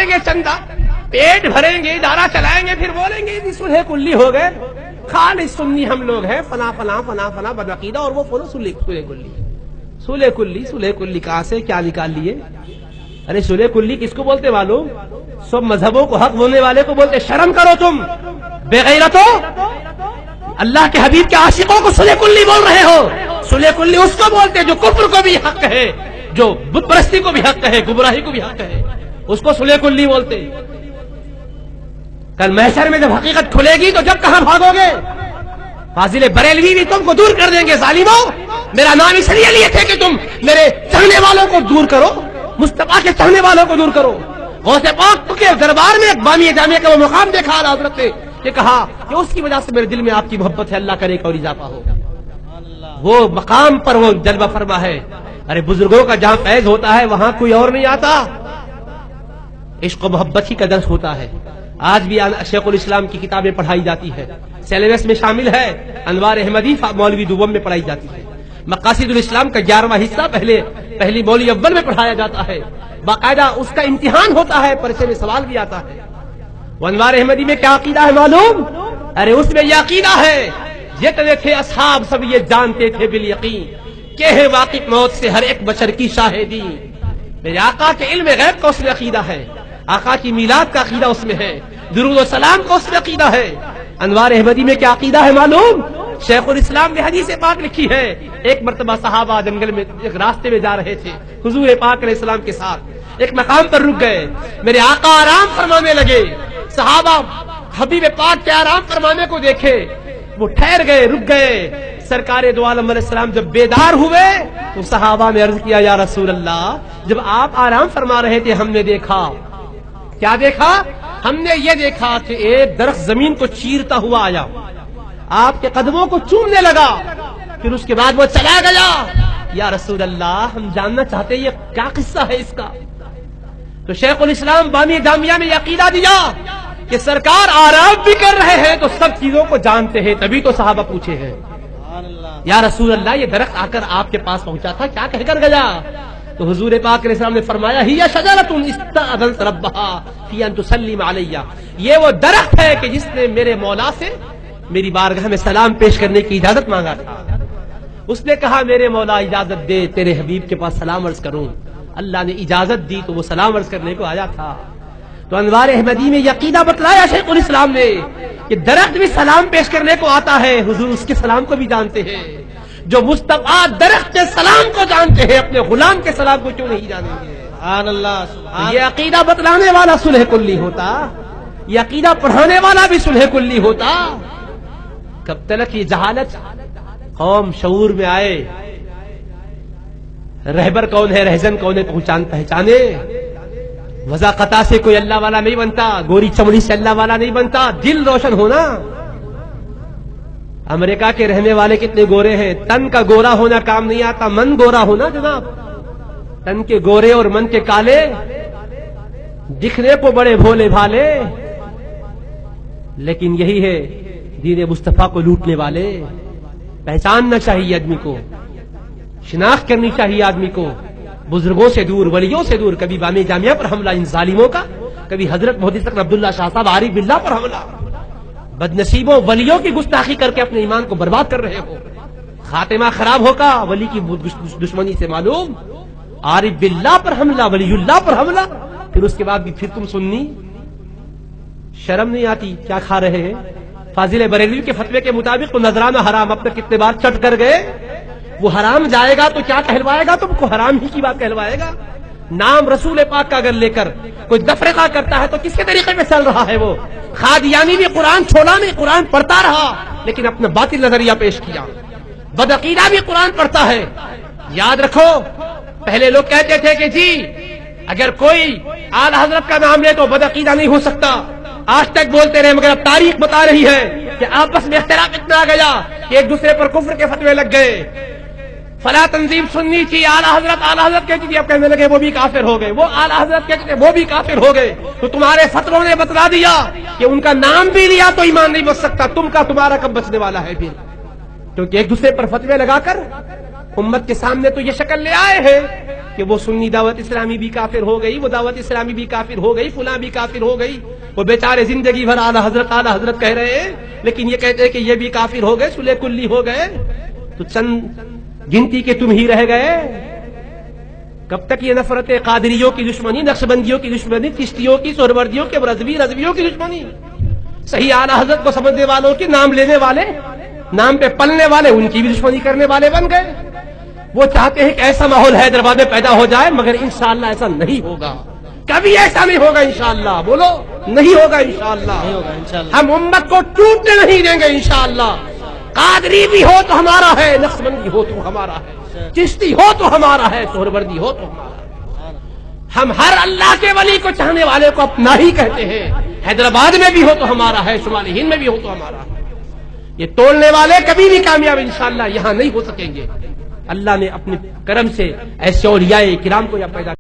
دیں گے چندہ، پیٹ بھریں گے، ادارہ چلائیں گے، پھر بولیں گے جی صلح کلی ہو گئے، خالص سنی ہم لوگ ہیں، فلاں فلاں فلاں فلاں بدعقیدہ، اور وہ بولو صلح کلی، صلح کلی کہاں سے کیا نکال لیے؟ ارے صلح کلی کس کو بولتے معلوم؟ سب مذہبوں کو حق بولنے والے کو بولتے. شرم کرو تم بے غیرتو، اللہ کے حبیب کے عاشقوں کو صلح کلی بول رہے ہو. صلح کلی اس کو بولتے جو کفر کو بھی حق ہے، جو بت پرستی کو بھی حق ہے، گمراہی کو بھی حق ہے، اس کو صلح کلی بولتے. کل محشر میں جب حقیقت کھلے گی تو جب کہاں بھاگو گے؟ فاضل بریلوی بھی تم کو دور کر دیں گے. ظالموں، میرا نام اس لیے لیے تھے کہ تم میرے چاہنے والوں کو دور کرو، مصطفیٰ کے چاہنے والوں کو دور کرو. غوث پاک کے دربار میں ایک بامی جامعہ کا وہ مقام دیکھا حضرت نے، یہ کہا کہ اس کی وجہ سے میرے دل میں آپ کی محبت ہے، اللہ کرے کہ اور اضافہ ہو. وہ مقام پر وہ جلوہ فرما ہے. ارے بزرگوں کا جہاں فیض ہوتا ہے وہاں کوئی اور نہیں آتا. عشق و محبت ہی کا درس ہوتا ہے. آج بھی شیخ الاسلام کی کتابیں پڑھائی جاتی ہے، سیلیبس میں شامل ہے. انوار احمدی مولوی دوم میں پڑھائی جاتی ہے. مقاصد الاسلام کا 11واں حصہ پہلی مولوی اول میں پڑھایا جاتا ہے. باقاعدہ اس کا امتحان ہوتا ہے، پرچے میں سوال بھی آتا ہے. انوار احمدی میں کیا عقیدہ ہے معلوم؟ ارے اس میں یہ عقیدہ ہے، جتنے تھے اصحاب سب یہ جانتے تھے بالیقین کہ ہے واقف موت سے ہر ایک بشر کی شاہدی. میرے آقا کے علم غیب کا اس میں عقیدہ ہے، آقا کی میلاد کا عقیدہ اس میں ہے، درود و سلام کا اس میں عقیدہ ہے. انوار احمدی میں کیا عقیدہ ہے معلوم؟ شیخ الاسلام نے حدیث پاک لکھی ہے. ایک مرتبہ صحابہ جنگل میں ایک راستے میں جا رہے تھے حضور پاک علیہ السلام کے ساتھ، ایک مقام پر رک گئے. میرے آقا آرام فرمانے لگے. صحابہ حبیب پاک کے آرام فرمانے کو دیکھے، وہ ٹھہر گئے، رک گئے. سرکار دو عالم علیہ السلام جب بیدار ہوئے تو صحابہ نے عرض کیا یا رسول اللہ، جب آپ آرام فرما رہے تھے ہم نے دیکھا. کیا دیکھا؟ ہم نے یہ دیکھا کہ ایک درخت زمین کو چیرتا ہوا آیا، آپ کے قدموں کو چومنے لگا، پھر اس کے بعد وہ چلا گیا. یا رسول اللہ، ہم جاننا چاہتے یہ کیا قصہ ہے اس کا؟ تو شیخ الاسلام بامی جامعہ میں یہ عقیدہ دیا کہ سرکار آرام بھی کر رہے ہیں تو سب چیزوں کو جانتے ہیں، تبھی تو صحابہ پوچھے ہیں یا رسول اللہ یہ درخت آ کر آپ کے پاس پہنچا تھا، کیا کہہ کر گیا؟ تو حضور پاک علیہ السلام نے فرمایا ہی شجرۃ استأذنت ربھا فی ان تسلم علی، یہ وہ درخت ہے کہ جس نے میرے مولا سے میری بارگاہ میں سلام پیش کرنے کی اجازت مانگا تھا. اس نے کہا میرے مولا اجازت دے تیرے حبیب کے پاس سلام عرض کروں. اللہ نے اجازت دی تو وہ سلام عرض کرنے کو آیا تھا. تو انوار احمدی میں یقینہ بتلایا شیخ الاسلام نے کہ درخت بھی سلام پیش کرنے کو آتا ہے، حضور اس کے سلام کو بھی جانتے ہیں. جو مصطفیٰ درخت کے سلام کو جانتے ہیں اپنے غلام کے سلام کو کیوں نہیں جانیں گے؟ سبحان اللہ. یہ عقیدہ بتلانے والا صلح کلی ہوتا، یہ عقیدہ پڑھانے والا بھی صلح کلی ہوتا. کب تک یہ جہالت قوم شعور میں آئے؟ رہبر کون ہے، رہزن کون ہے پہچانے. وضاقتہ سے کوئی اللہ والا نہیں بنتا، گوری چمڑی سے اللہ والا نہیں بنتا. دل روشن ہونا. امریکہ کے رہنے والے کتنے گورے ہیں، تن کا گورا ہونا کام نہیں آتا، من گورا ہونا جناب. تن کے گورے اور من کے کالے دکھنے کو بڑے بھولے بھالے، لیکن یہی ہے دین مصطفیٰ کو لوٹنے والے. پہچاننا چاہیے آدمی کو، شناخت کرنی چاہیے آدمی کو، بزرگوں سے دور، ولیوں سے دور. کبھی بامی جامعہ پر حملہ ان ظالموں کا، کبھی حضرت محدث عبداللہ شاہ صاحب عارف باللہ پر حملہ. بدنصیبوں ولیوں کی گستاخی کر کے اپنے ایمان کو برباد کر رہے ہو. خاتمہ خراب ہوگا ولی کی دشمنی سے معلوم. عارف باللہ پر حملہ، ولی اللہ پر حملہ، پھر اس کے بعد بھی پھر تم سنی. شرم نہیں آتی؟ کیا کھا رہے ہیں؟ فاضل بریلوی کے فتوے کے مطابق تو نذرانہ حرام اب تک کتنے بار چٹ کر گئے. وہ حرام جائے گا تو کیا کہلوائے گا؟ تم کو حرام ہی کی بات کہلوائے گا. نام رسول پاک کا اگر لے کر کوئی تفریقہ کرتا ہے تو کس کے طریقے میں چل رہا ہے وہ؟ قادیانی بھی قرآن چھوڑا نہیں، قرآن پڑھتا رہا لیکن اپنا باطل نظریہ پیش کیا. بدعقیدہ بھی قرآن پڑھتا ہے. یاد رکھو پہلے لوگ کہتے تھے کہ جی اگر کوئی اعلی حضرت کا نام لے تو بدعقیدہ نہیں ہو سکتا. آج تک بولتے رہے، مگر اب تاریخ بتا رہی ہے کہ آپس میں اختلاف اتنا آ گیا کہ ایک دوسرے پر کفر کے فتوے لگ گئے. فلاں تنظیم سننی تھی، اعلی حضرت کہتی تھی، اب کہنے لگے وہ بھی کافر ہو گئے. وہ اعلی حضرت کہتے تھے وہ بھی کافر ہو گئے. تو تمہارے فتووں نے بتلا دیا کہ ان کا نام بھی لیا تو ایمان نہیں بچ سکتا. تمہارا کب بچنے والا ہے پھر؟ کیونکہ ایک دوسرے پر فتوے لگا کر امت کے سامنے تو یہ شکل لے آئے ہیں کہ وہ سنی دعوت اسلامی بھی کافر ہو گئی، وہ دعوت اسلامی بھی کافر ہو گئی، فلاں بھی کافر ہو گئی، وہ بیچارے زندگی بھر اعلی حضرت کہہ رہے ہیں، لیکن یہ کہتے ہیں کہ یہ بھی کافر ہو گئے، صلح کلی ہو گئے، تو چند گنتی کے تم ہی رہ گئے۔ کب تک یہ نفرت قادریوں کی دشمنی، نقشبندیوں کی دشمنی، چشتیوں کی، سہروردیوں کے، رضویوں کی دشمنی، صحیح اعلی حضرت کو سمجھنے والوں کی، نام لینے والے، نام پہ پلنے والے، ان کی بھی دشمنی کرنے والے بن گئے۔ وہ چاہتے ہیں کہ ایسا ماحول حیدرآباد میں پیدا ہو جائے، مگر انشاءاللہ ایسا نہیں ہوگا، کبھی ایسا نہیں ہوگا انشاءاللہ، بولو نہیں ہوگا انشاءاللہ۔ ہم امت کو ٹوٹنے نہیں دیں گے انشاءاللہ۔ قادری بھی ہو تو ہمارا ہے، نقشبندی ہو تو ہمارا ہے، چشتی ہو تو ہمارا ہے، سہروردی ہو تو ہمارا ہے۔ ہم ہر اللہ کے ولی کو چاہنے والے کو اپنا ہی کہتے ہیں، حیدرآباد میں بھی ہو تو ہمارا ہے، شمالی ہند میں بھی ہو تو ہمارا ہے۔ یہ توڑنے والے کبھی بھی کامیاب انشاءاللہ یہاں نہیں ہو سکیں گے۔ اللہ نے اپنے کرم سے ایسے اولیاء کرام کو یہاں پیدا